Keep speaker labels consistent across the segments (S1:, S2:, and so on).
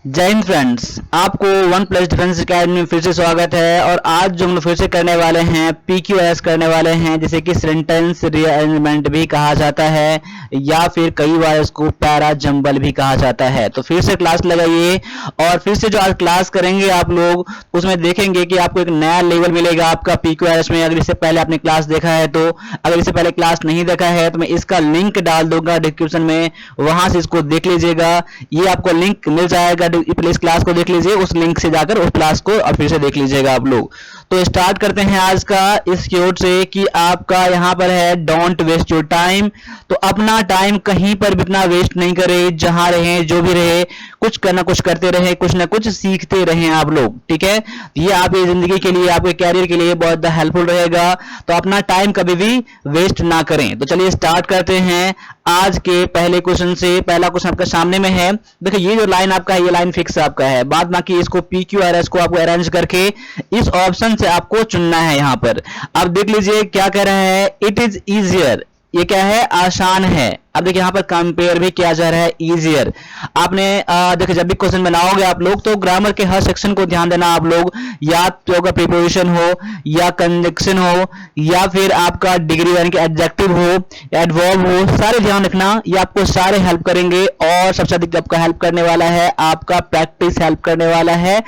S1: जय हिंद फ्रेंड्स, आपको one plus defence academy में फिर से स्वागत है। और आज जो हम लोग फिर से करने वाले हैं PQS करने वाले हैं, जिसे कि सेंटेंस रीअरेंजमेंट भी कहा जाता है या फिर कई बार इसको पैरा जंबल भी कहा जाता है। तो फिर से क्लास लगाइए और फिर से जो आज क्लास करेंगे आप लोग उसमें देखेंगे कि आपको एक नया लेवल मिलेगा आपका PQS में। अगर इससे पहले आपने क्लास देखा है तो, अगर इससे पहले क्लास नहीं देखा है तो मैं इसका लिंक डाल दूंगा डिस्क्रिप्शन में, वहां से इसको देख लीजिएगा। ये आपको लिंक मिल जाएगा, प्लीज क्लास को देख लीजिए, उस लिंक से जाकर उस क्लास को और फिर से देख लीजिएगा आप लोग। तो स्टार्ट करते हैं आज का इस कीवर्ड से कि आपका यहाँ पर है डोंट वेस्ट योर टाइम। तो अपना टाइम कहीं पर भी इतना वेस्ट नहीं करें, जहां रहे जो भी रहे कुछ करना कुछ करते रहे, कुछ ना कुछ सीखते रहे आप लोग, ठीक है। ये आपकी जिंदगी के लिए, आपके कैरियर के लिए बहुत हेल्पफुल रहेगा। तो अपना टाइम कभी भी वेस्ट ना करें। तो चलिए स्टार्ट करते हैं आज के पहले क्वेश्चन से। पहला क्वेश्चन आपके सामने में है, देखिए ये जो लाइन आपका है ये लाइन फिक्स आपका है, बाद बाकी इसको PQRS को आपको अरेंज करके इस ऑप्शन से आपको चुनना है। यहाँ पर अब देख लीजिए क्या कह रहा है, इट इज इजियर। ये क्या है, आसान है। अब देखिए यहाँ पर कंपेयर भी किया जा रहा है इजियर। आपने देखिए जब भी क्वेश्चन बनाओगे आप लोग तो ग्रामर के हर सेक्शन को ध्यान देना आप लोग, या तो अगर प्रीपोजिशन हो या कंजक्शन हो या फिर आपका डिग्री यानी कि एडजेक्टिव हो, एडवर्ब हो, सारे ध्यान रखना। ये आपको सारे हेल्प करेंगे और सबसे अधिक आपका हेल्प करने वाला है आपका प्रैक्टिस हेल्प करने वाला है।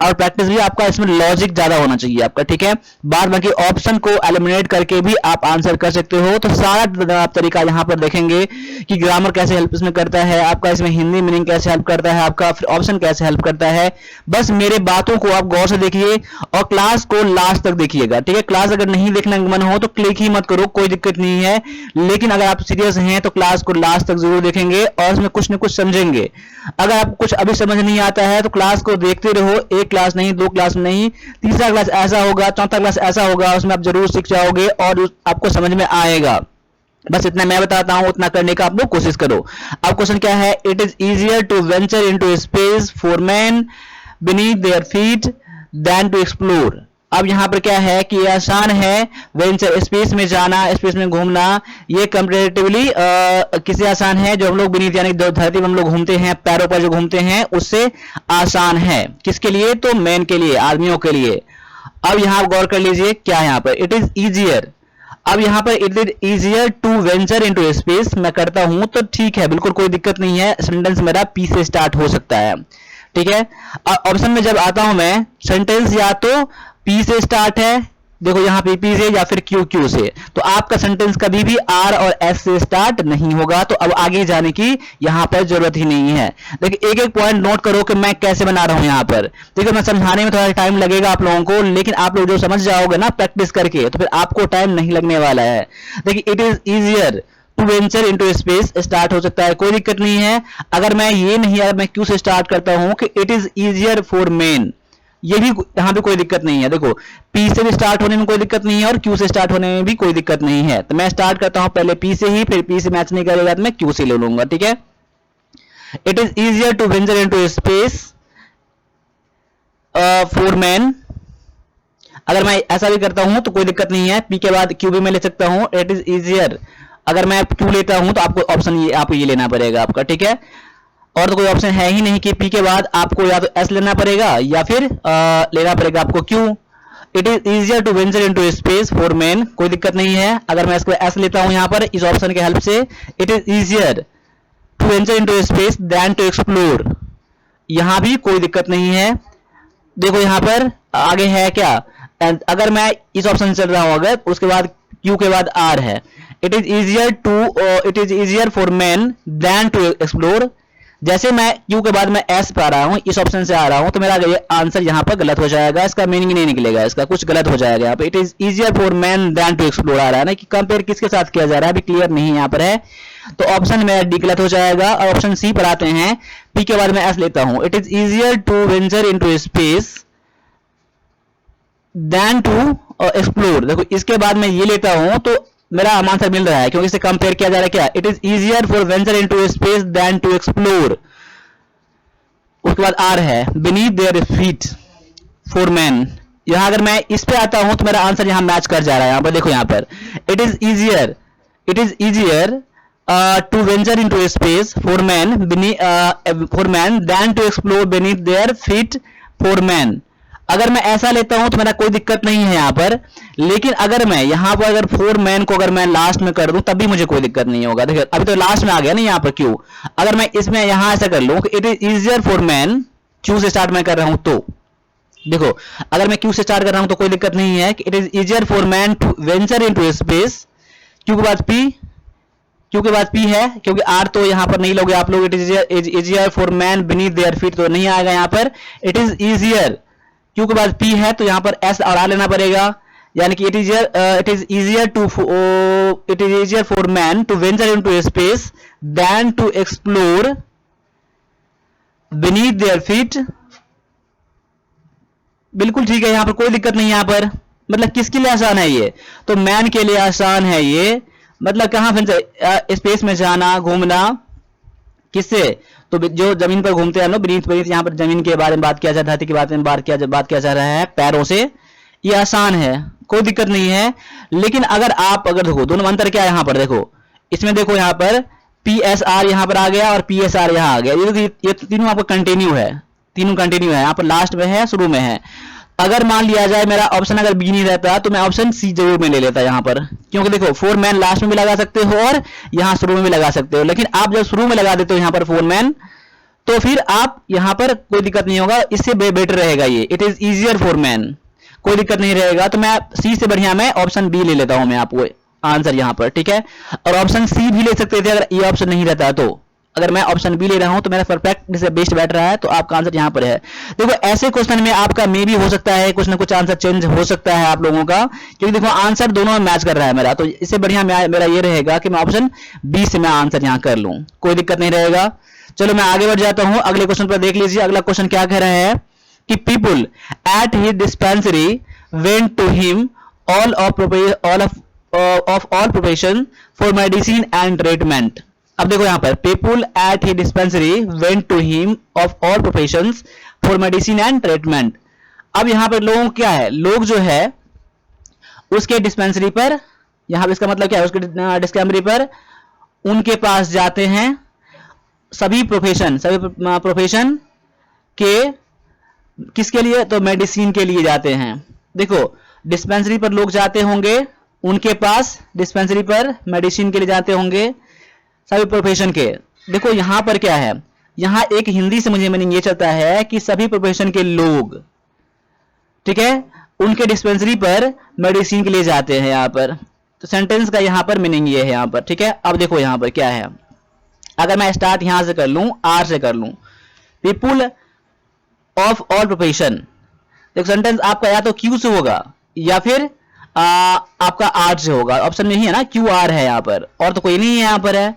S1: और प्रैक्टिस भी आपका इसमें लॉजिक ज्यादा होना चाहिए आपका, ठीक है। बार बाकी ऑप्शन को एलिमिनेट करके भी आप आंसर कर सकते हो। तो सारा तरीका यहाँ पर देखेंगे कि ग्रामर कैसे हेल्प इसमें करता है आपका, इसमें हिंदी मीनिंग कैसे हेल्प करता है आपका, फिर ऑप्शन कैसे हेल्प करता है। बस मेरे बातों को आप गौर से देखिए और क्लास को लास्ट तक देखिएगा, ठीक है। क्लास अगर नहीं देखने का मन हो तो क्लिक ही मत करो, कोई दिक्कत नहीं है। लेकिन अगर आप सीरियस हैं तो क्लास को लास्ट तक जरूर देखेंगे और इसमें कुछ न कुछ समझेंगे। अगर आपको कुछ अभी समझ नहीं आता है तो क्लास को देखते रहो, एक क्लास नहीं, दो क्लास नहीं, तीसरा क्लास ऐसा होगा, चौथा क्लास ऐसा होगा, उसमें आप जरूर सीख जाओगे और आपको समझ में आएगा। बस इतना मैं बताता हूं, उतना करने का आप लोग कोशिश करो। अब क्वेश्चन क्या है, it is easier to venture into space for man beneath their feet than to explore. अब यहां पर क्या है कि आसान है वेंचर स्पेस में जाना, स्पेस में घूमना, ये कंपैरेटिवली किसी आसान है जो हम लोग बीनीथ यानी धरती में हम लोग घूमते हैं, पैरों पर जो घूमते हैं उससे आसान है। किसके लिए, तो मैन के लिए, आदमियों के लिए। अब यहां आप गौर कर लीजिए क्या है यहाँ पर, इट इज इजियर। अब यहां पर it is easier to venture into space मैं करता हूं तो ठीक है, बिल्कुल कोई दिक्कत नहीं है। सेंटेंस मेरा पी से स्टार्ट हो सकता है, ठीक है। ऑप्शन में जब आता हूं मैं, सेंटेंस या तो पी से स्टार्ट है, देखो यहां पे पी से, या फिर क्यू से। तो आपका सेंटेंस कभी भी आर और एस से स्टार्ट नहीं होगा। तो अब आगे जाने की यहां पर जरूरत ही नहीं है। देखिए एक एक पॉइंट नोट करो कि मैं कैसे बना रहा हूं यहां पर। देखिए मैं समझाने में थोड़ा टाइम लगेगा आप लोगों को, लेकिन आप लोग जो समझ जाओगे ना प्रैक्टिस करके तो फिर आपको टाइम नहीं लगने वाला है। देखिए it is easier to venture into space start हो सकता है, कोई दिक्कत नहीं है। अगर मैं ये नहीं, अगर मैं क्यू से स्टार्ट करता हूं कि it is easier for main, ये भी यहां पे कोई दिक्कत नहीं है। देखो पी से भी स्टार्ट होने में कोई दिक्कत नहीं है और क्यू से स्टार्ट होने में भी कोई दिक्कत नहीं है। तो मैं स्टार्ट करता हूं पहले पी से ही, फिर पी से मैच नहीं करेगा तो मैं क्यू से ले लूंगा, ठीक है। It is easier to venture into space for man. अगर मैं ऐसा भी करता हूं तो कोई दिक्कत नहीं है, पी के बाद क्यू भी मैं ले सकता हूं। इट इज इजियर, अगर मैं क्यू लेता हूं तो आपको ऑप्शन ये, आपको ये लेना पड़ेगा आपका, ठीक है। और तो कोई ऑप्शन है ही नहीं कि पी के बाद आपको या तो एस लेना पड़ेगा या फिर लेना पड़ेगा आपको Q. It is easier to venture into space for man, कोई दिक्कत नहीं है। अगर मैं इसको एस लेता हूं यहां पर इस ऑप्शन के हेल्प से, it is easier to venture into space than to explore, यहां भी कोई दिक्कत नहीं है। देखो यहां पर आगे है क्या, अगर मैं इस ऑप्शन से चल रहा हूं अगर, उसके बाद क्यू के बाद आर है, it is easier for man than to explore. जैसे मैं क्यू के बाद मैं एस पे आ रहा हूं, इस ऑप्शन से आ रहा हूं, तो मेरा ये आंसर यहां पर गलत हो जाएगा, इसका मीनिंग नहीं निकलेगा, इसका कुछ गलत हो जाएगा यहाँ पे। It is easier for man than to explore आ रहा है ना, कि कंपेयर किसके साथ किया जा रहा है अभी क्लियर नहीं यहाँ पर है। तो ऑप्शन मेरा डी गलत हो जाएगा। और ऑप्शन सी पर आते हैं, पी के बाद मैं एस लेता हूं, it is easier to venture into space than to explore. देखो इसके बाद मैं ये लेता हूं तो मेरा आंसर मिल रहा है, क्योंकि इसे कंपेयर किया जा रहा है क्या, it is easier for venture into space than to explore. उसके बाद आर है, beneath their feet for man. यहां अगर मैं इस पे आता हूं तो मेरा आंसर यहां मैच कर जा रहा है। यहां पर देखो, यहां पर it is easier to venture into space for man than to explore beneath their feet for man। अगर मैं ऐसा लेता हूं तो मेरा कोई दिक्कत नहीं है यहाँ पर, लेकिन अगर मैं यहाँ पर अगर फोर मैन को अगर मैं लास्ट में कर दूं तब भी मुझे कोई दिक्कत नहीं होगा। देखिए अभी तो लास्ट में आ गया ना यहाँ पर क्यों। अगर मैं इसमें यहाँ ऐसा कर लूं कि it is easier for man, Q से स्टार्ट मैं कर रहा हूं तो देखो अगर मैं क्यू से स्टार्ट कर रहा हूं तो कोई दिक्कत नहीं है कि it is easier for man to venture into space. Q के बाद पी, क्यू के बाद पी है क्योंकि आर तो यहाँ पर नहीं लोगे आप लोग। It is easier for man beneath their feet तो नहीं आएगा यहाँ पर। इट इज इजियर, क्यू के बाद पी है तो यहाँ पर एस और आर लेना पड़ेगा, यानी कि it is easier for man to venture into space than to explore beneath their feet. बिल्कुल ठीक है, यहाँ पर कोई दिक्कत नहीं। यहाँ पर मतलब किसके लिए आसान है ये, तो मैन के लिए आसान है ये। मतलब कहां वेंचर, स्पेस में जाना, घूमना, किससे, तो जो जमीन पर घूमते हैं हम लोग बीनीथ बीनीथ, यहाँ पर जमीन के बारे में बात किया जा रहा है, धरती के बारे में बात किया जा रहा है पैरों से, ये आसान है, कोई दिक्कत नहीं है। लेकिन अगर देखो दोनों अंतर क्या है यहाँ पर, देखो इसमें देखो यहाँ पर पी एस आर यहाँ पर आ गया और पी एस आर यहाँ आ गया, ये तीनों आपको कंटिन्यू है, तीनों कंटिन्यू है, यहाँ पर लास्ट में है शुरू में है। अगर मान लिया जाए मेरा ऑप्शन अगर बी नहीं रहता तो मैं ऑप्शन सी जरूर में ले लेता यहाँ पर, क्योंकि देखो फोर मैन लास्ट में भी लगा सकते हो और यहाँ शुरू में भी लगा सकते हो, लेकिन आप जब शुरू में लगा देते हो यहाँ पर फोर मैन तो फिर आप यहाँ पर कोई दिक्कत नहीं होगा, इससे बेटर रहेगा ये, it is easier for man, कोई दिक्कत नहीं रहेगा। तो मैं सी से बढ़िया मैं ऑप्शन बी ले लेता हूं मैं आपको आंसर यहाँ पर, ठीक है। और ऑप्शन सी भी ले सकते थे अगर ये ऑप्शन नहीं रहता तो, अगर मैं ऑप्शन बी ले रहा हूं तो मेरा परफेक्ट जैसे बेस्ट बैठ रहा है, तो आपका आंसर यहाँ पर है। देखो ऐसे क्वेश्चन में आपका मे भी हो सकता है कुछ ना कुछ आंसर चेंज हो सकता है आप लोगों का, क्योंकि देखो आंसर दोनों में मैच कर रहा है मेरा, तो इससे बढ़िया मेरा ये रहेगा कि मैं ऑप्शन बी से मैं आंसर यहाँ कर लूं, कोई दिक्कत नहीं रहेगा। चलो मैं आगे बढ़ जाता हूं, अगले क्वेश्चन पर देख लीजिए। अगला क्वेश्चन क्या कह रहा है कि people at his dispensary went to him all of all profession for medicine and treatment. अब देखो यहाँ पर people at his dispensary went to him of all professions for medicine and treatment. अब यहाँ पर लोगों क्या है, लोग जो है उसके डिस्पेंसरी पर, यहाँ पर इसका मतलब क्या है, उसके डिस्पेंसरी पर उनके पास जाते हैं, सभी प्रोफेशन के किसके लिए, तो मेडिसिन के लिए जाते हैं। देखो डिस्पेंसरी पर लोग जाते होंगे, उनके पास डिस्पेंसरी पर मेडिसिन के लिए जाते होंगे सभी प्रोफेशन के। देखो यहां पर क्या है, यहां एक हिंदी से मुझे मीनिंग ये चलता है कि सभी प्रोफेशन के लोग, ठीक है, उनके डिस्पेंसरी पर मेडिसिन के लिए जाते हैं यहाँ पर। तो सेंटेंस का यहाँ पर मीनिंग ये है यहाँ पर, ठीक है। अब देखो यहाँ पर क्या है, अगर मैं स्टार्ट यहां से कर लूं, आर से कर लूं, पीपुल ऑफ ऑल प्रोफेशन, देखो सेंटेंस आपका या तो क्यू से होगा या फिर आपका आर से होगा, ऑप्शन में ही है ना, क्यू आर है यहाँ पर, और तो कोई नहीं है यहाँ पर है।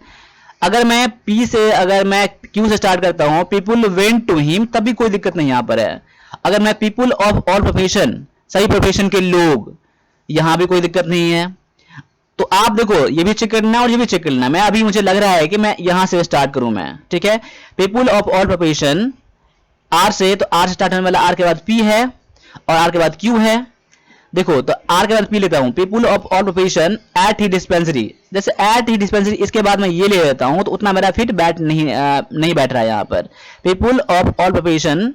S1: अगर मैं पी से, अगर मैं क्यू से स्टार्ट करता हूं, पीपुल वेंट टू हिम, तब भी कोई दिक्कत नहीं यहाँ पर है। अगर मैं पीपुल ऑफ ऑल प्रोफेशन, सही प्रोफेशन के लोग, यहां भी कोई दिक्कत नहीं है। तो आप देखो ये भी चेक करना और ये भी चेक करना, मैं अभी मुझे लग रहा है कि मैं यहां से स्टार्ट करूं मैं, ठीक है। People of all profession R से, तो आर से स्टार्ट होने वाला, आर के बाद पी है और आर के बाद क्यू है। देखो तो आर के बाद पी लेता हूं, people of all profession at he dispensary, जैसे एट ही डिस्पेंसरी, इसके बाद मैं ये ले लेता हूं तो उतना मेरा फिट बैठ नहीं बैठ रहा है यहाँ पर। People of all profession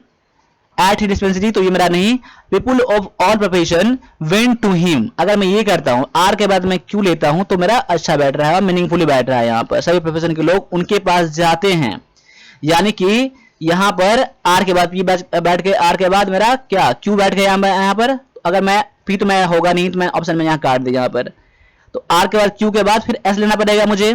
S1: at he dispensary, तो ये मेरा नहीं, people of all profession went to him. अगर मैं ये करता हूं, आर के बाद मैं क्यू लेता हूं तो मेरा अच्छा बैठ रहा है और मीनिंगफुली बैठ रहा है यहाँ पर, सभी प्रोफेशन के लोग उनके पास जाते हैं, यानी कि यहाँ पर आर के बाद पी बैठ के, आर के बाद मेरा क्या क्यू बैठ गया यहाँ पर। अगर मैं पी तो मैं होगा नहीं, तो मैं ऑप्शन में यहाँ काट दिया यहाँ पर, तो आर के बाद क्यू के बाद फिर एस लेना पड़ेगा मुझे।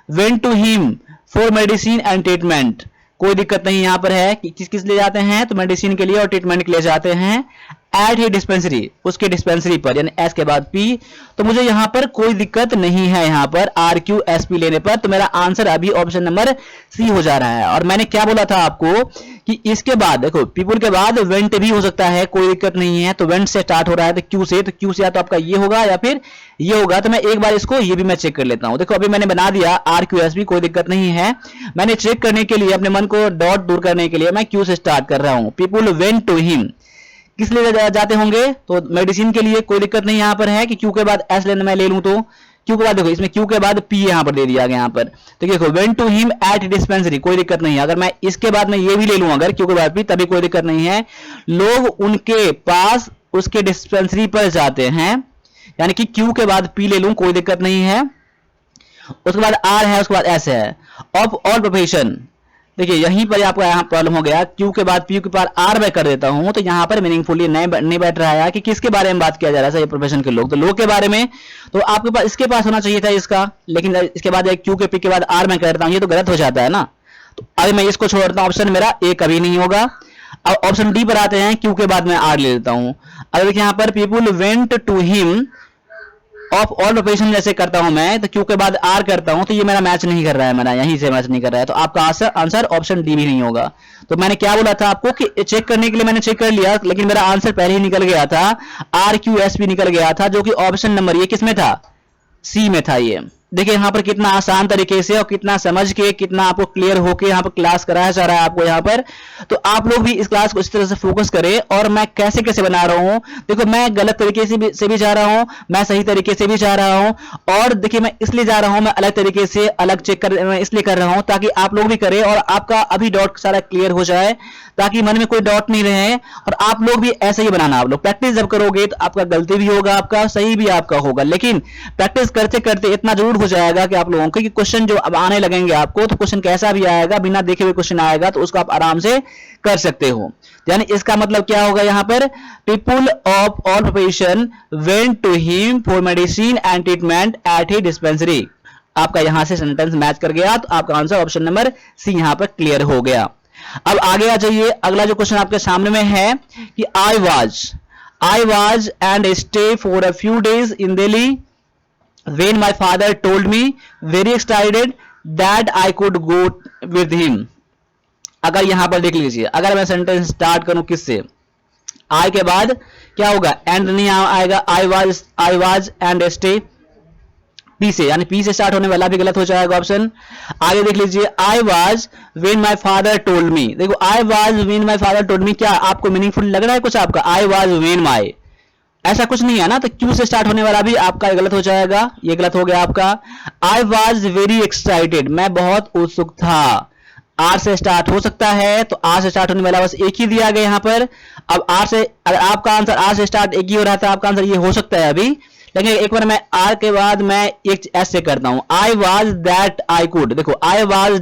S1: Went to him for medicine and treatment, कोई दिक्कत नहीं यहाँ पर है कि किस लिए जाते हैं, तो मेडिसिन के लिए और ट्रीटमेंट के लिए जाते हैं। एट ही डिस्पेंसरी, उसके डिस्पेंसरी पर, यानी एस के बाद पी, तो मुझे यहाँ पर कोई दिक्कत नहीं है यहाँ पर आर क्यू एस पी लेने पर, तो मेरा आंसर अभी ऑप्शन नंबर सी हो जा रहा है। और मैंने क्या बोला था आपको कि इसके बाद देखो पीपुल के बाद वेंट भी हो सकता है, कोई दिक्कत नहीं है, तो वेंट से स्टार्ट हो रहा है तो क्यू से, तो क्यू से या तो आपका ये होगा या फिर ये होगा। तो मैं एक बार इसको ये भी मैं चेक कर लेता हूं। देखो अभी मैंने बना दिया आर क्यू एस पी, कोई दिक्कत नहीं है। मैंने चेक करने के लिए, अपने मन को डॉट दूर करने के लिए मैं क्यू से स्टार्ट कर रहा हूं। पीपुल वेंट टू हिम, किस लिए जाते होंगे, तो मेडिसिन के लिए, कोई दिक्कत नहीं यहाँ पर है कि क्यू के बाद एस लेना मैं ले लूं तो क्यू के बाद देखो इसमें क्यू के बाद पी यहां पर दे दिया गया यहां पर। तो देखो went to him at dispensary, कोई दिक्कत नहीं है। अगर मैं इसके बाद में ये भी ले लूं अगर क्यू के बाद पी, तभी कोई दिक्कत नहीं है। लोग उनके पास उसके डिस्पेंसरी पर जाते हैं, यानी कि क्यू के बाद पी ले लूं कोई दिक्कत नहीं है। उसके बाद आर है, उसके बाद एस है। ऑफ ऑल प्रोफेशन, देखिए यहीं पर आपका यहाँ प्रॉब्लम हो गया, क्यू के बाद पी के बाद आर मैं कर देता हूं तो यहाँ पर मीनिंगफुली नहीं बैठ रहा है कि किसके बारे में बात किया जा रहा है, ये प्रोफेशन के लोग, तो लोग के बारे में। तो आपके पास इसके पास होना चाहिए था इसका, लेकिन इसके बाद क्यू के पी के बाद आर मैं कर देता हूं, ये तो गलत हो जाता है ना। तो अभी मैं इसको छोड़ता हूं, ऑप्शन मेरा ए कभी नहीं होगा। अब ऑप्शन डी पर आते हैं, क्यू के बाद मैं आर ले लेता हूं। अब देखिए यहाँ पर people went to him of all profession जैसे करता हूं मैं, तो क्यू के बाद आर करता हूं, तो ये मेरा मैच नहीं कर रहा है, मेरा यहीं से मैच नहीं कर रहा है। तो आपका आंसर ऑप्शन डी भी नहीं होगा। तो मैंने क्या बोला था आपको कि चेक करने के लिए मैंने चेक कर लिया, लेकिन मेरा आंसर पहले ही निकल गया था, आर क्यू एस पी निकल गया था, जो कि ऑप्शन नंबर ये किसमें था, सी में था। ये देखिए यहाँ पर कितना आसान तरीके से और कितना समझ के, कितना आपको क्लियर होके यहाँ पर क्लास कराया जा रहा है आपको यहाँ पर। तो आप लोग भी इस क्लास को इस तरह से फोकस करें। और मैं कैसे कैसे बना रहा हूँ, देखो मैं गलत तरीके से भी जा रहा हूँ, मैं सही तरीके से भी जा रहा हूँ। और देखिए मैं इसलिए जा रहा हूँ, मैं अलग तरीके से अलग चेक कर मैं इसलिए कर रहा हूँ ताकि आप लोग भी करें और आपका अभी डाउट सारा क्लियर हो जाए, ताकि मन में कोई डाउट नहीं रहे। और आप लोग भी ऐसे ही बनाना, आप लोग प्रैक्टिस जब करोगे तो आपका गलती भी होगा, आपका सही भी आपका होगा, लेकिन प्रैक्टिस करते करते इतना जरूर हो जाएगा कि आप लोगों को कि क्वेश्चन जो अब आने लगेंगे आपको, तो क्वेश्चन कैसा भी आएगा, बिना देखे हुए क्वेश्चन आएगा तो उसको आप आराम से कर सकते हो। यानी इसका मतलब क्या होगा यहाँ पर, people of all profession went to him for medicine and treatment at he dispensary. आपका यहां से सेंटेंस मैच कर गया, तो आपका आंसर ऑप्शन नंबर सी यहां पर क्लियर हो गया। अब आगे आ जाइए, अगला जो क्वेश्चन आपके सामने में है कि I was and stay for a few days in Delhi when my father told me very excited that I could go with him। अगर यहां पर देख लीजिए, अगर मैं सेंटेंस स्टार्ट करूं किससे, आई के बाद क्या होगा, एंड नहीं आएगा, I was and stay P से, यानी पी से स्टार्ट होने वाला भी गलत हो जाएगा ऑप्शन। आगे देख लीजिए, I was when my father told me. देखो I was when my father told me, क्या आपको मीनिंगफुल लग रहा है कुछ आपका, आई वाज व्हेन माय, ऐसा कुछ नहीं है ना, तो क्यू से स्टार्ट होने वाला भी आपका गलत हो जाएगा, ये गलत हो गया आपका। आई वाज वेरी एक्साइटेड, मैं बहुत उत्सुक था, आर से स्टार्ट हो सकता है, तो आर से स्टार्ट होने वाला बस एक ही दिया गया यहाँ पर। अब आर से, अगर आपका आंसर आर से स्टार्ट एक ही हो रहा था, आपका आंसर ये हो सकता है अभी, लेकिन एक बार मैं आर के बाद मैं एक एस से करता हूं, I was that I could. देखो I was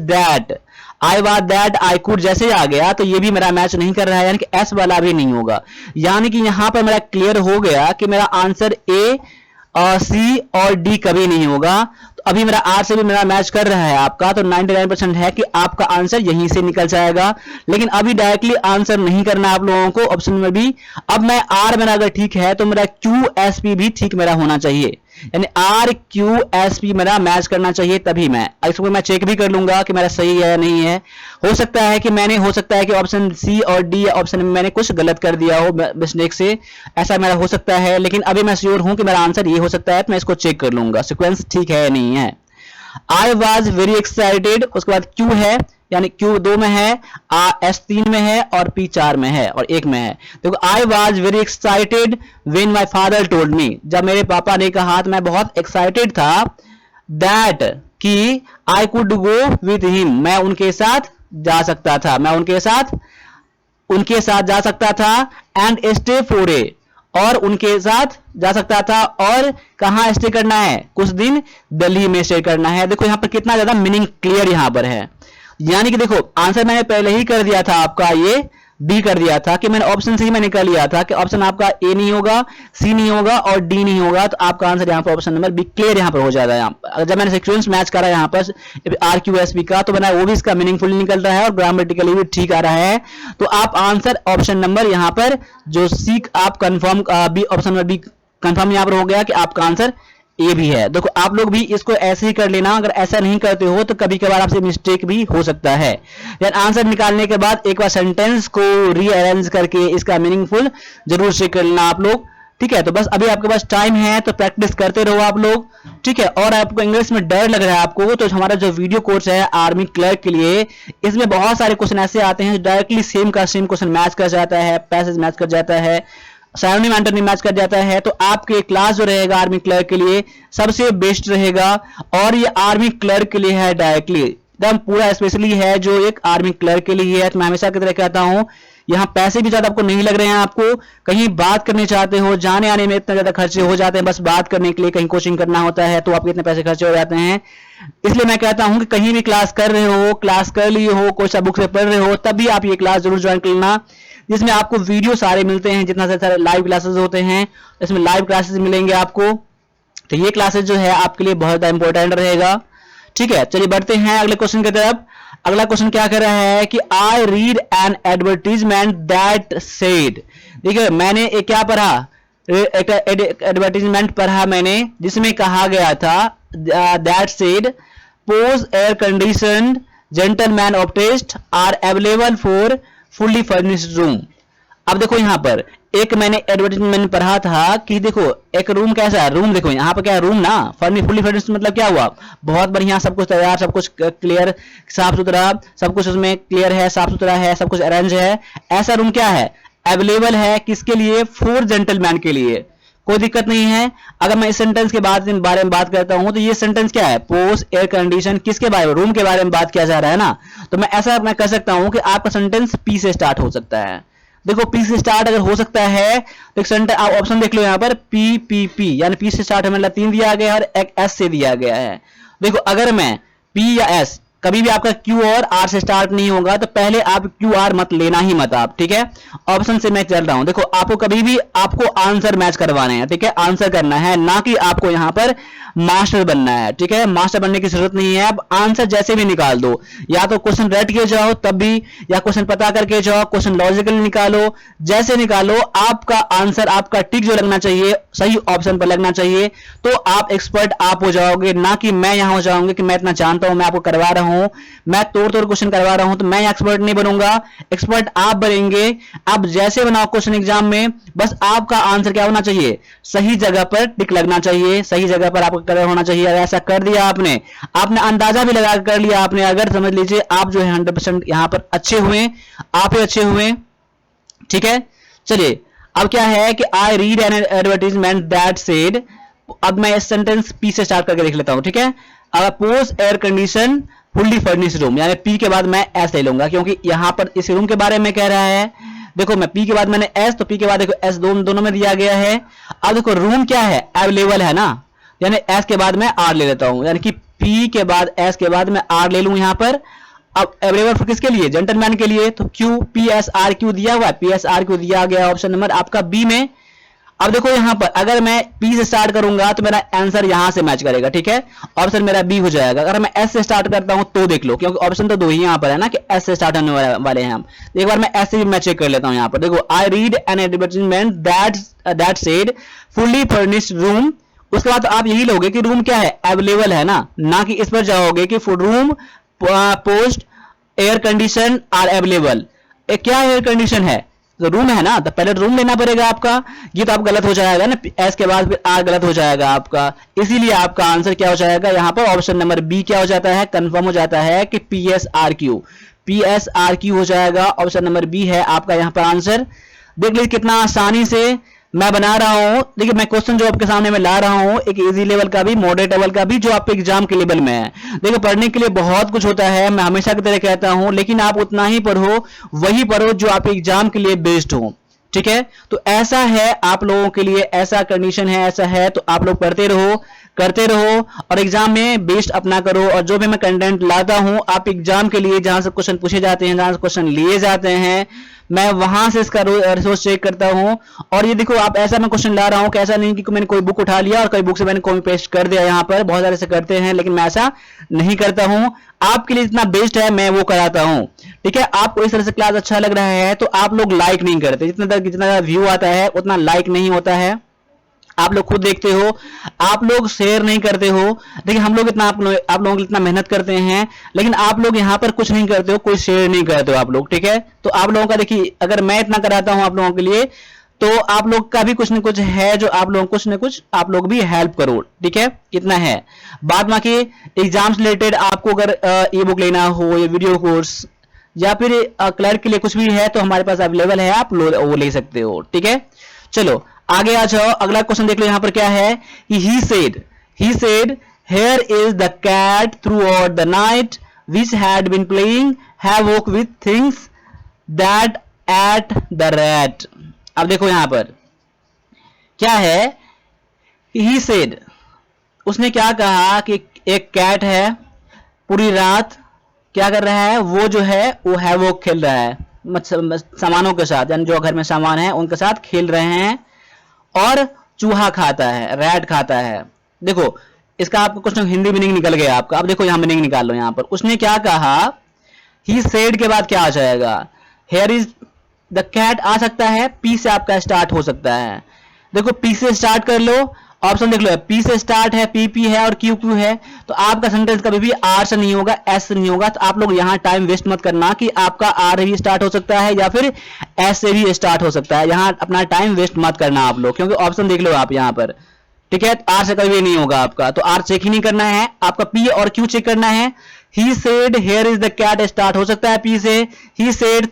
S1: that I could जैसे आ गया, तो ये भी मेरा मैच नहीं कर रहा है, यानी कि एस वाला भी नहीं होगा। यानी कि यहां पर मेरा क्लियर हो गया कि मेरा आंसर ए और सी और डी कभी नहीं होगा। तो अभी मेरा आर से भी मेरा मैच कर रहा है आपका, तो 99% है कि आपका आंसर यहीं से निकल जाएगा। लेकिन अभी डायरेक्टली आंसर नहीं करना आप लोगों को, ऑप्शन में भी। अब मैं आर मेरा अगर ठीक है तो मेरा क्यू एस पी भी ठीक मेरा होना चाहिए, यानी आर क्यू एस पी मेरा मैच करना चाहिए, तभी मैं इसको मैं चेक भी कर लूंगा कि मेरा सही है या नहीं है। हो सकता है कि ऑप्शन सी और डी ऑप्शन में मैंने कुछ गलत कर दिया हो मिस्टेक से, ऐसा मेरा हो सकता है। लेकिन अभी मैं श्योर हूं कि मेरा आंसर ये हो सकता है, तो मैं इसको चेक कर लूंगा सीक्वेंस ठीक है या नहीं है। आई वॉज वेरी एक्साइटेड, उसके बाद क्यू है, यानी क्यू 2 में है, एस 3 में है और पी 4 में है और 1 में है। देखो I was very excited when my father told मी, जब मेरे पापा ने कहा तो मैं बहुत एक्साइटेड था, दैट कि I could go with him, मैं उनके साथ जा सकता था, जा सकता था, एंड स्टे फॉर ए, और उनके साथ जा सकता था, और कहां स्टे करना है, कुछ दिन दिल्ली में स्टे करना है। देखो यहां पर कितना ज्यादा मीनिंग क्लियर यहां पर है, यानी कि देखो आंसर मैंने पहले ही कर दिया था आपका, ये डी कर दिया था कि मैंने ऑप्शन सी में निकाल लिया था कि ऑप्शन आपका ए नहीं होगा, सी नहीं होगा और डी नहीं होगा, तो आपका आंसर यहाँ पर ऑप्शन नंबर बी क्लियर यहाँ पर हो जाता है। जब मैंने सीक्वेंस मैच करा यहाँ पर आर क्यू एस पी का, तो मैंने वो भी इसका मीनिंगफुल निकल रहा है और ग्रामेटिकली भी ठीक आ रहा है। तो आप आंसर ऑप्शन नंबर यहाँ पर जो सी आप confirm B, option number B confirm यहाँ पर हो गया कि आपका आंसर ये भी है। देखो आप लोग भी इसको ऐसे ही कर लेना, अगर ऐसा नहीं करते हो तो कभी कभार आपसे मिस्टेक भी हो सकता है। यानी आंसर निकालने के बाद एक बार सेंटेंस को रीअरेंज करके इसका मीनिंगफुल जरूर चेक कर लेना आप लोग, ठीक है। तो बस अभी आपके पास टाइम है तो प्रैक्टिस करते रहो आप लोग, ठीक है। और आपको इंग्लिश में डर लग रहा है आपको, तो हमारा जो वीडियो कोर्स है आर्मी क्लर्क के लिए, इसमें बहुत सारे क्वेश्चन ऐसे आते हैं डायरेक्टली सेम का सेम क्वेश्चन मैच कर जाता है, पैसेज मैच कर जाता है, सैरोनिम एंटोनिम मैच कर जाता है तो आपके क्लास जो रहेगा आर्मी क्लर्क के लिए सबसे बेस्ट रहेगा। और ये आर्मी क्लर्क के लिए है डायरेक्टली, एकदम पूरा स्पेशली है जो एक आर्मी क्लर्क के लिए है। तो मैं हमेशा की तरह कहता हूं यहाँ पैसे भी ज्यादा आपको नहीं लग रहे हैं, आपको कहीं बात करने चाहते हो, जाने आने में इतना ज्यादा खर्चे हो जाते हैं, बस बात करने के लिए कहीं कोचिंग करना होता है तो आपके इतने पैसे खर्चे हो जाते हैं। इसलिए मैं कहता हूं कि कहीं भी क्लास कर रहे हो, क्लास कर लिए हो, कोई सा बुक से पढ़ रहे हो, तब भी आप ये क्लास जरूर ज्वाइन कर लेना, जिसमें आपको वीडियो सारे मिलते हैं, जितना सारे लाइव क्लासेस होते हैं इसमें लाइव क्लासेस मिलेंगे आपको। तो ये क्लासेस जो है आपके लिए बहुत ज्यादा इंपॉर्टेंट रहेगा। ठीक है, चलिए बढ़ते हैं अगले क्वेश्चन की तरफ। अगला क्वेश्चन क्या कर रहा है कि I read N advertisement that said, देखिए मैंने एक क्या पढ़ा, एक एडवर्टीजमेंट पढ़ा मैंने जिसमें कहा गया था that said post air conditioned gentleman of taste are available for fully furnished room. अब देखो यहाँ पर एक मैंने एडवर्टाइजमेंट पढ़ा था कि देखो एक रूम कैसा है, रूम देखो यहाँ पर क्या है, रूम ना फुल्ली फर्निश्ड मतलब क्या हुआ, बहुत बढ़िया, सब कुछ तैयार, सब कुछ क्लियर, साफ सुथरा, सब कुछ उसमें क्लियर है, साफ सुथरा है, सब कुछ अरेंज है। ऐसा रूम क्या है, अवेलेबल है, किसके लिए, फॉर जेंटलमैन के लिए, कोई दिक्कत नहीं है। अगर मैं इस सेंटेंस के बारे में बात करता हूं तो ये सेंटेंस क्या है, पोस्ट एयर कंडीशन, किसके बारे में, रूम के बारे में बात किया जा रहा है ना। तो मैं ऐसा कह सकता हूं कि आपका सेंटेंस पी से स्टार्ट हो सकता है। देखो पी से स्टार्ट अगर हो सकता है तो एक सेंटेंस आप ऑप्शन देख लो यहाँ पर पी पी पी, यानी पी से स्टार्ट मतलब 3 दिया गया है और एक एस से दिया गया है। देखो अगर मैं पी या एस, कभी भी आपका क्यू और आर से स्टार्ट नहीं होगा तो पहले आप क्यू आर मत लेना ही मत आप, ठीक है। ऑप्शन से मैं चल रहा हूं, देखो आपको कभी भी आपको आंसर मैच करवाने हैं, ठीक है, आंसर करना है, ना कि आपको यहां पर मास्टर बनना है, ठीक है। मास्टर बनने की जरूरत नहीं है, अब आंसर जैसे भी निकाल दो, या तो क्वेश्चन रट के जाओ तब भी, या क्वेश्चन पता करके जाओ, क्वेश्चन लॉजिकली निकालो, जैसे निकालो आपका आंसर, आपका टिक जो लगना चाहिए सही ऑप्शन पर लगना चाहिए, तो आप एक्सपर्ट आप हो जाओगे, ना कि मैं यहां हो जाऊंगी कि मैं इतना जानता हूं, मैं आपको करवा रहा हूं, मैं तोड़ क्वेश्चन करवा रहा हूं तो मैं एक्सपर्ट नहीं बनूंगा, एक्सपर्ट आप बनेंगे। आप जैसे बनाओ क्वेश्चन एग्जाम में, बस आपका आंसर क्या होना चाहिए, सही जगह पर टिक लगना चाहिए, सही जगह पर आपका कलर होना चाहिए। अगर ऐसा कर दिया आपने अंदाजा भी लगा कर लिया आपने, अगर समझ लीजिए आप जो है 100% यहां पर अच्छे हुए, आप ही अच्छे हुए, ठीक है। चलिए अब क्या है कि I read N advertisement that said, अब मैं इस सेंटेंस पी से स्टार्ट करके देख लेता हूं, ठीक है। अगर post air condition fully furnished room, यानी पी के बाद मैं एस ले लूंगा क्योंकि यहां पर इस रूम के बारे में कह रहा है। देखो मैं पी के बाद मैंने एस, तो पी के बाद देखो एस दोनों में दिया गया है। अब देखो रूम क्या है, अवेलेबल है ना, यानी एस के बाद मैं आर ले लेता हूं, यानी कि पी के बाद एस के बाद मैं आर ले लूं यहां पर। अब अवेलेबल किसके लिए, जेंटलमैन के लिए, तो Q P S R Q दिया हुआ है, पी एस आर क्यू दिया गया ऑप्शन नंबर आपका बी में। अब देखो यहां पर अगर मैं पी से स्टार्ट करूंगा तो मेरा आंसर यहां से मैच करेगा, ठीक है, ऑप्शन मेरा बी हो जाएगा। अगर मैं एस से स्टार्ट करता हूं तो देख लो, क्योंकि ऑप्शन तो दो ही यहां पर है ना कि एस से स्टार्ट होने वाले हैं हम। एक बार मैं एस से भी मैं चेक कर लेता हूं यहां पर, देखो I read an advertisement that said fully furnished room, उसके बाद आप यही लोगे कि रूम क्या है, अवेलेबल है ना कि इस पर जाओगे कि room post air condition are available. क्या एयर कंडीशन है, तो रूम है ना, तो पहले रूम लेना पड़ेगा आपका, ये तो आप गलत हो जाएगा ना, एस के बाद फिर आर गलत हो जाएगा आपका, इसीलिए आपका आंसर क्या हो जाएगा यहाँ पर ऑप्शन नंबर बी क्या हो जाता है, कंफर्म हो जाता है कि पी एस आर क्यू हो जाएगा, ऑप्शन नंबर बी है आपका यहाँ पर आंसर। देख लीजिए कितना आसानी से मैं बना रहा हूं, देखिए मैं क्वेश्चन जो आपके सामने में ला रहा हूं एक इजी लेवल का भी, मॉडरेट लेवल का भी, जो आपके एग्जाम के लेवल में है। देखो पढ़ने के लिए बहुत कुछ होता है, मैं हमेशा की तरह कहता हूं, लेकिन आप उतना ही पढ़ो, वही पढ़ो जो आपके एग्जाम के लिए बेस्ड हो, ठीक है। तो ऐसा है आप लोगों के लिए, ऐसा कंडीशन है, ऐसा है, तो आप लोग पढ़ते रहो, करते रहो और एग्जाम में बेस्ट अपना करो। और जो भी मैं कंटेंट लाता हूं आप एग्जाम के लिए, जहां से क्वेश्चन पूछे जाते हैं, जहां से क्वेश्चन लिए जाते हैं, मैं वहां से इसका रिसोर्स चेक करता हूं। और ये देखो आप ऐसा मैं क्वेश्चन ला रहा हूं कि ऐसा नहीं कि मैंने कोई बुक उठा लिया और कोई बुक से मैंने कॉपी पेस्ट कर दिया, यहां पर बहुत सारे से करते हैं, लेकिन मैं ऐसा नहीं करता हूं। आपके लिए जितना बेस्ट है मैं वो कराता हूं, ठीक है। आपको इस तरह से क्लास अच्छा लग रहा है तो आप लोग लाइक नहीं करते, जितना व्यू आता है उतना लाइक नहीं होता है, आप लोग खुद देखते हो, आप लोग शेयर नहीं करते हो। देखिए हम लोग इतना आप लोग इतना मेहनत करते हैं, लेकिन आप लोग यहाँ पर कुछ नहीं करते हो, कोई शेयर नहीं करते हो आप लोग, ठीक है। तो आप लोगों का देखिए अगर मैं इतना कराता हूं आप लोगों के लिए, तो आप लोग का भी कुछ न कुछ है जो आप लोग कुछ न कुछ आप लोग भी हेल्प करो, ठीक है, इतना है। बाद बाकी एग्जाम से रिलेटेड आपको अगर ई बुक लेना हो या वीडियो कोर्स या फिर क्लर्क के लिए कुछ भी है तो हमारे पास अवेलेबल है, आप वो ले सकते हो, ठीक है। चलो आगे आ जाओ, अगला क्वेश्चन देख लो यहाँ पर क्या है कि he said here is the cat throughout the night which had been playing havoc with things that ate the rat। अब देखो यहाँ पर क्या है, he said उसने क्या कहा कि एक कैट है पूरी रात क्या कर रहा है, वो जो है वो हैवोक खेल रहा है सामानों के साथ, यानी जो घर में सामान है उनके साथ खेल रहे हैं और चूहा खाता है, रैट खाता है। देखो इसका आपको क्वेश्चन हिंदी मीनिंग निकल गया आपका। अब देखो यहाँ मीनिंग निकाल लो। यहाँ पर उसने क्या कहा, ही सेड के बाद क्या आ जाएगा, हेयर इज द कैट आ सकता है, पी से आपका स्टार्ट हो सकता है। देखो पी से स्टार्ट कर लो, ऑप्शन देख लो, पी से स्टार्ट है, पी है और क्यू है, तो आपका सेंटेंस कभी भी आर से नहीं होगा, एस से नहीं होगा। तो आप लोग यहाँ टाइम वेस्ट मत करना कि आपका आर भी स्टार्ट हो सकता है या फिर एस से भी स्टार्ट हो सकता है। यहाँ अपना टाइम वेस्ट मत करना आप लोग, क्योंकि ऑप्शन देख लो आप यहाँ पर, ठीक है। आर से कभी भी नहीं होगा आपका, तो आर चेक ही नहीं करना है, आपका पी और क्यू चेक करना है। He said here is the cat start हो सकता है पी से, he said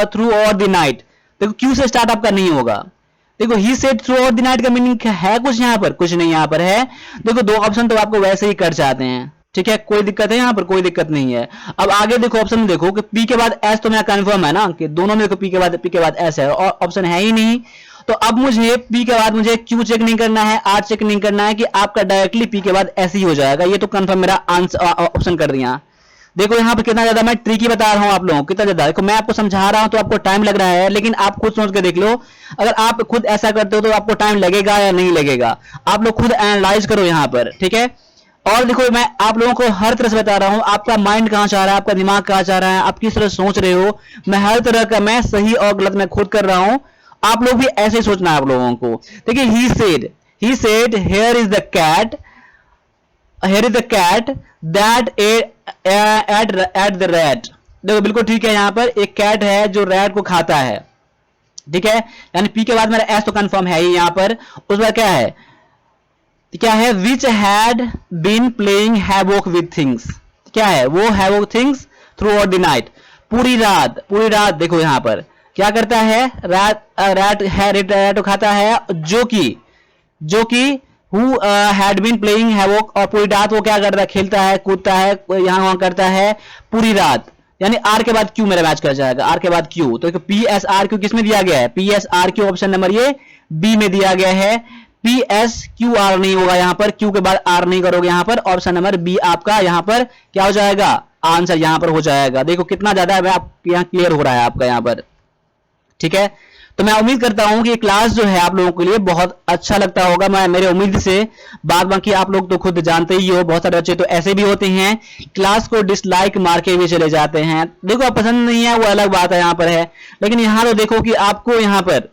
S1: throughout the night, देखो क्यू से स्टार्ट आपका नहीं होगा। देखो he said throughout the night का मीनिंग है कुछ यहाँ पर, कुछ नहीं यहाँ पर है। देखो दो ऑप्शन तो आपको वैसे ही कर जाते हैं, ठीक है, कोई दिक्कत है यहाँ पर, कोई दिक्कत नहीं है। अब आगे देखो ऑप्शन में देखो कि पी के बाद एस तो मेरा कंफर्म है ना कि दोनों में पी के बाद एस है और ऑप्शन है ही नहीं। तो अब मुझे पी के बाद मुझे क्यू चेक नहीं करना है, आर चेक नहीं करना है, कि आपका डायरेक्टली पी के बाद एस ही हो जाएगा। ये तो कंफर्म मेरा आंसर ऑप्शन कर दिया। देखो यहाँ पर कितना ज्यादा मैं ट्रिकी बता रहा हूँ आप लोगों को, कितना ज्यादा। देखो मैं आपको समझा रहा हूँ तो आपको टाइम लग रहा है, लेकिन आप खुद सोच के देख लो, अगर आप खुद ऐसा करते हो तो आपको टाइम लगेगा या नहीं लगेगा। आप लोग खुद एनालाइज करो यहाँ पर, ठीक है। और देखो मैं आप लोगों को हर तरह से बता रहा हूँ, आपका माइंड कहाँ चाह रहा है, आपका दिमाग कहाँ चाह रहा है, आप किस तरह सोच रहे हो, मैं हर तरह का, मैं सही और गलत मैं खुद कर रहा हूँ। आप लोग भी ऐसे ही सोचना है आप लोगों को। देखिए he said here is the cat that ate the rat। देखो बिल्कुल ठीक है, यहाँ पर एक कैट है जो रैट को खाता है, ठीक है, यानी पी के बाद मेरा एस तो कंफर्म है ही यहाँ पर। उस बार क्या है which had been playing havoc with things, क्या है वो havoc things throughout the night, पूरी रात। देखो यहाँ पर क्या करता है, रैट खाता है, जो कि who had been playing havoc, और पूरी रात वो क्या करता है, खेलता है, कूदता है, यहाँ वहां करता है पूरी रात। यानी आर के बाद क्यू मेरा मैच कर जाएगा, आर के बाद क्यू। तो पी एस आर क्यू किसमें दिया गया है, P S R Q option number ये बी में दिया गया है। पी एस क्यू आर नहीं होगा यहाँ पर, क्यू के बाद आर नहीं करोगे यहाँ पर, ऑप्शन नंबर बी आपका यहाँ पर क्या हो जाएगा, आंसर यहाँ पर हो जाएगा। देखो कितना ज्यादा यहाँ क्लियर हो रहा है आपका यहाँ पर, ठीक है। तो मैं उम्मीद करता हूं कि ये क्लास जो है आप लोगों के लिए बहुत अच्छा लगता होगा, मैं मेरे उम्मीद से। बाद बाकी आप लोग तो खुद जानते ही हो, बहुत सारे बच्चे तो ऐसे भी होते हैं क्लास को डिसलाइक मार के भी चले जाते हैं। देखो आप पसंद नहीं है वो अलग बात है यहाँ पर है, लेकिन यहाँ तो देखो कि आपको यहाँ पर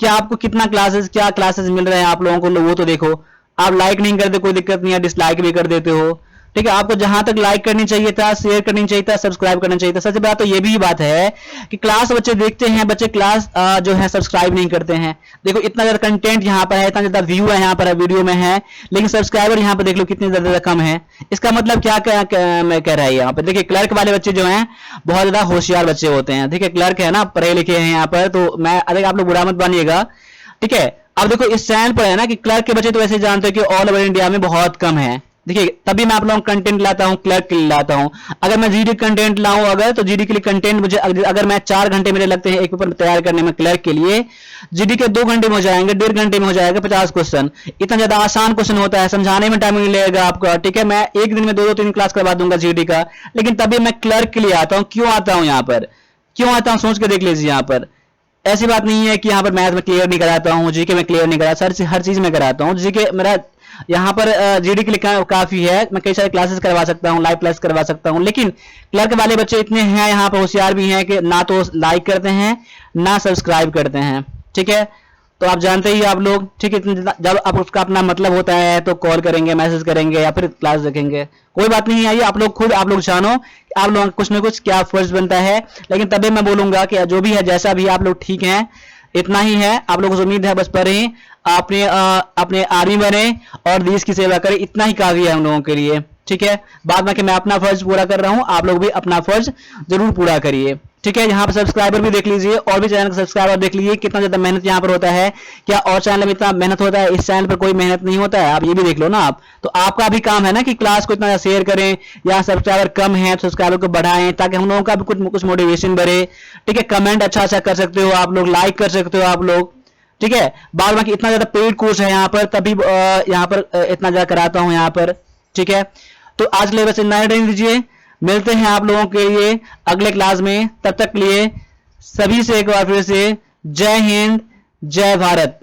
S1: क्या आपको क्या क्लासेस मिल रहे हैं आप लोगों को, वो तो देखो। आप लाइक नहीं करते कोई दिक्कत नहीं है, डिसलाइक भी कर देते हो, ठीक है। आपको जहां तक लाइक करनी चाहिए था, शेयर करनी चाहिए था, सब्सक्राइब करना चाहिए था। सच बात तो ये भी बात है कि क्लास बच्चे देखते हैं, बच्चे क्लास जो है सब्सक्राइब नहीं करते हैं। देखो इतना ज्यादा कंटेंट यहाँ पर है, इतना ज्यादा व्यू है यहाँ पर वीडियो में है, लेकिन सब्सक्राइबर यहाँ पर देख लो कितने ज्यादा कम है। इसका मतलब क्या मैं कह रहा है यहाँ पर, देखिए क्लर्क वाले बच्चे जो हैं बहुत ज्यादा होशियार बच्चे होते हैं, ठीक है। क्लर्क है ना, पढ़े लिखे हैं यहाँ पर, तो मैं अगर आप लोग बुरा मत मानिएगा, ठीक है। अब देखो इस चैनल पर है ना कि क्लर्क के बच्चे तो वैसे जानते हो कि ऑल ओवर इंडिया में बहुत कम है, देखिए तभी मैं आप लोगों को कंटेंट लाता हूं, क्लर्क के लिए लाता हूं। अगर मैं जीडी कंटेंट लाऊं अगर, तो जीडी के लिए कंटेंट मुझे अगर मैं 4 घंटे मेरे लगते हैं एक पेपर तैयार करने में क्लर्क के लिए, जीडी के 2 घंटे में हो जाएंगे, 1.5 घंटे में हो जाएगा 50 क्वेश्चन। इतना ज्यादा आसान क्वेश्चन होता है, समझाने में टाइम नहीं लगेगा आपका, ठीक है। मैं एक दिन में 2-3 क्लास करवा दूंगा जीडी का, लेकिन तभी मैं क्लर्क के लिए आता हूँ। क्यों आता हूँ यहाँ पर, क्यों आता हूँ सोच के देख लीजिए। यहाँ पर ऐसी बात नहीं है कि यहाँ पर मैथ में क्लियर नहीं कराता हूँ, जीके में क्लियर नहीं कराता, हर चीज में कराता हूँ। जीके मेरा यहाँ पर जीडी के लिए काफी है, मैं कई सारे क्लासेस करवा सकता हूँ, लाइव क्लास करवा सकता हूँ। लेकिन क्लर्क वाले बच्चे इतने हैं यहाँ पर, होशियार भी हैं कि ना तो लाइक करते हैं ना सब्सक्राइब करते हैं, ठीक है। तो आप जानते ही आप लोग, ठीक है। जब आप उसका अपना मतलब होता है तो कॉल करेंगे, मैसेज करेंगे या फिर क्लास देखेंगे, कोई बात नहीं है। आप लोग जानो आप लोगों का कुछ ना कुछ क्या फर्ज बनता है, लेकिन तभी मैं बोलूंगा कि जो भी है जैसा भी आप लोग ठीक हैं, इतना ही है। आप लोगों को उम्मीद है बस पढ़ें, अपने आर्मी बने और देश की सेवा करें, इतना ही काफी है हम लोगों के लिए, ठीक है। बाद में कि मैं अपना फर्ज पूरा कर रहा हूं, आप लोग भी अपना फर्ज जरूर पूरा करिए, ठीक है। ठीक है। यहाँ पर सब्सक्राइबर भी देख लीजिए और भी चैनल का सब्सक्राइबर देख लीजिए कितना ज्यादा मेहनत यहाँ पर होता है। क्या और चैनल में इतना मेहनत होता है, इस चैनल पर कोई मेहनत नहीं होता है? आप ये भी देख लो ना। आप तो आपका भी काम है ना कि क्लास को इतना शेयर करें, या सब्सक्राइबर कम है तो सब्सक्राइबर को बढ़ाएं ताकि हम लोगों का भी कुछ मोटिवेशन बढ़े। ठीक है, कमेंट अच्छा कर सकते हो आप लोग, लाइक कर सकते हो आप लोग। ठीक है, बाद बाकी इतना ज्यादा पेड कोर्स है यहाँ पर, तभी यहाँ पर इतना ज्यादा कराता हूँ यहाँ पर। ठीक है, तो आज के लिए बस इतना ही रहने दीजिए। मिलते हैं आप लोगों के लिए अगले क्लास में। तब तक के लिए सभी से एक बार फिर से जय हिंद, जय भारत।